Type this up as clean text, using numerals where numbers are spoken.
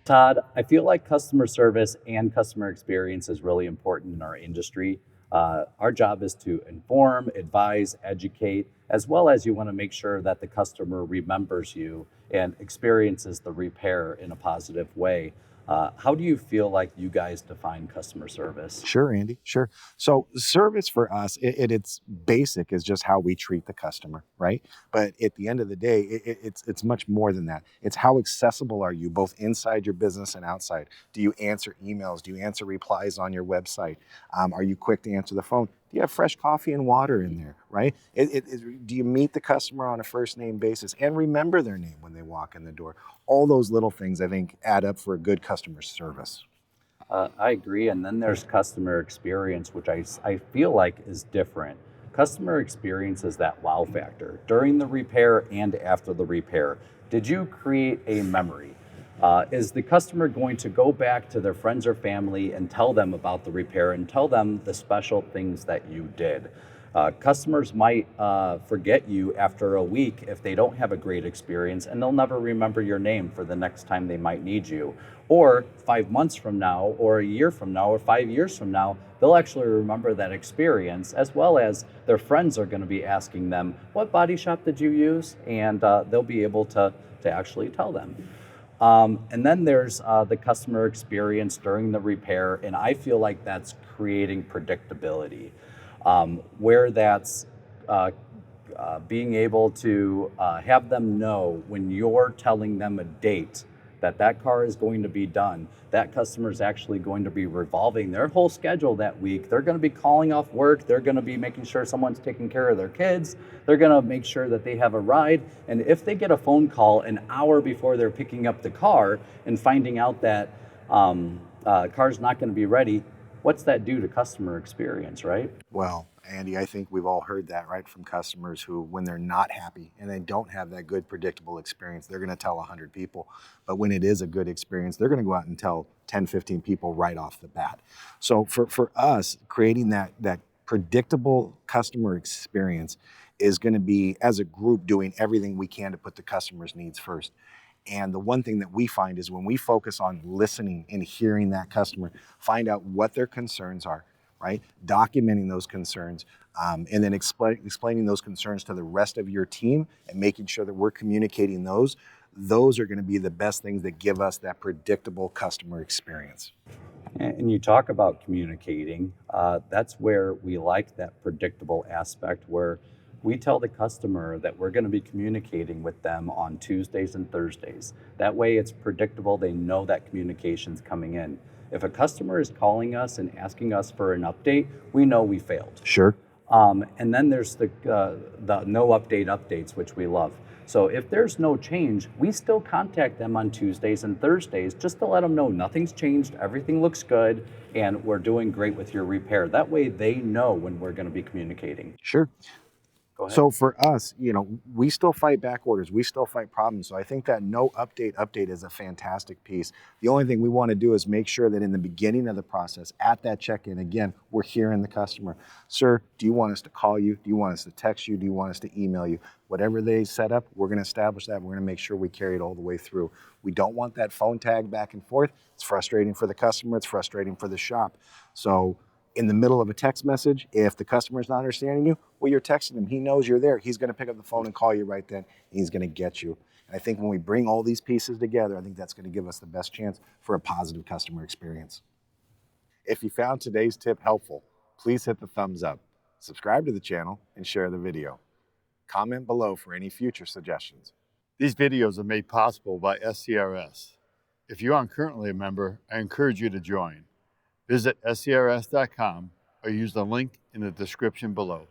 Todd, I feel like customer service and customer experience is really important in our industry. Our job is to inform, advise, educate, as well as you want to make sure that the customer remembers you and experiences the repair in a positive way. How do you feel like you guys define customer service? Sure, Andy. Sure. So service for us, its basic is just how we treat the customer, right? But at the end of the day, it's much more than that. It's how accessible are you, both inside your business and outside? Do you answer emails? Do you answer replies on your website? Are you quick to answer the phone? Do you have fresh coffee and water in there, right? Do you meet the customer on a first name basis and remember their name when they walk in the door? All those little things, I think, add up for a good customer service. I agree. And then there's customer experience, which I feel like is different. Customer experience is that wow factor during the repair and after the repair. Did you create a memory? Is the customer going to go back to their friends or family and tell them about the repair and tell them the special things that you did? Customers might forget you after a week if they don't have a great experience, and they'll never remember your name for the next time they might need you. Or 5 months from now, or a year from now, or 5 years from now, they'll actually remember that experience, as well as their friends are going to be asking them, "What body shop did you use?" And they'll be able to actually tell them. And then there's the customer experience during the repair, and I feel like that's creating predictability, where that's being able to have them know when you're telling them a date that that car is going to be done, that customer is actually going to be revolving their whole schedule that week. They're going to be calling off work. They're going to be making sure someone's taking care of their kids. They're going to make sure that they have a ride. And if they get a phone call an hour before they're picking up the car and finding out that car's not going to be ready, what's that do to customer experience, right? Well, Andy, I think we've all heard that, right, from customers who, when they're not happy and they don't have that good, predictable experience, they're going to tell 100 people. But when it is a good experience, they're going to go out and tell 10, 15 people right off the bat. So for us, creating that predictable customer experience is going to be, as a group, doing everything we can to put the customer's needs first. And the one thing that we find is when we focus on listening and hearing that customer, find out what their concerns are, right? Documenting those concerns, and then explaining those concerns to the rest of your team and making sure that we're communicating those. Those are going to be the best things that give us that predictable customer experience. And you talk about communicating. That's where we like that predictable aspect where we tell the customer that we're going to be communicating with them on Tuesdays and Thursdays. That way it's predictable. They know that communication's coming in. If a customer is calling us and asking us for an update, we know we failed. Sure. And then there's the no update updates, which we love. So if there's no change, we still contact them on Tuesdays and Thursdays just to let them know nothing's changed, everything looks good, and we're doing great with your repair. That way they know when we're going to be communicating. Sure. Go ahead. So for us, we still fight back orders. We still fight problems. So I think that no update is a fantastic piece. The only thing we want to do is make sure that in the beginning of the process, at that check-in, again, we're hearing the customer. Sir, do you want us to call you? Do you want us to text you? Do you want us to email you? Whatever they set up, we're going to establish that. We're going to make sure we carry it all the way through. We don't want that phone tag back and forth. It's frustrating for the customer. It's frustrating for the shop. So in the middle of a text message, if the customer's not understanding you, well, you're texting him. He knows you're there. He's going to pick up the phone and call you right then, and he's going to get you. And I think when we bring all these pieces together, I think that's going to give us the best chance for a positive customer experience. If you found today's tip helpful, please hit the thumbs up, subscribe to the channel, and share the video. Comment below for any future suggestions. These videos are made possible by SCRS. If you aren't currently a member, I encourage you to join. Visit scrs.com or use the link in the description below.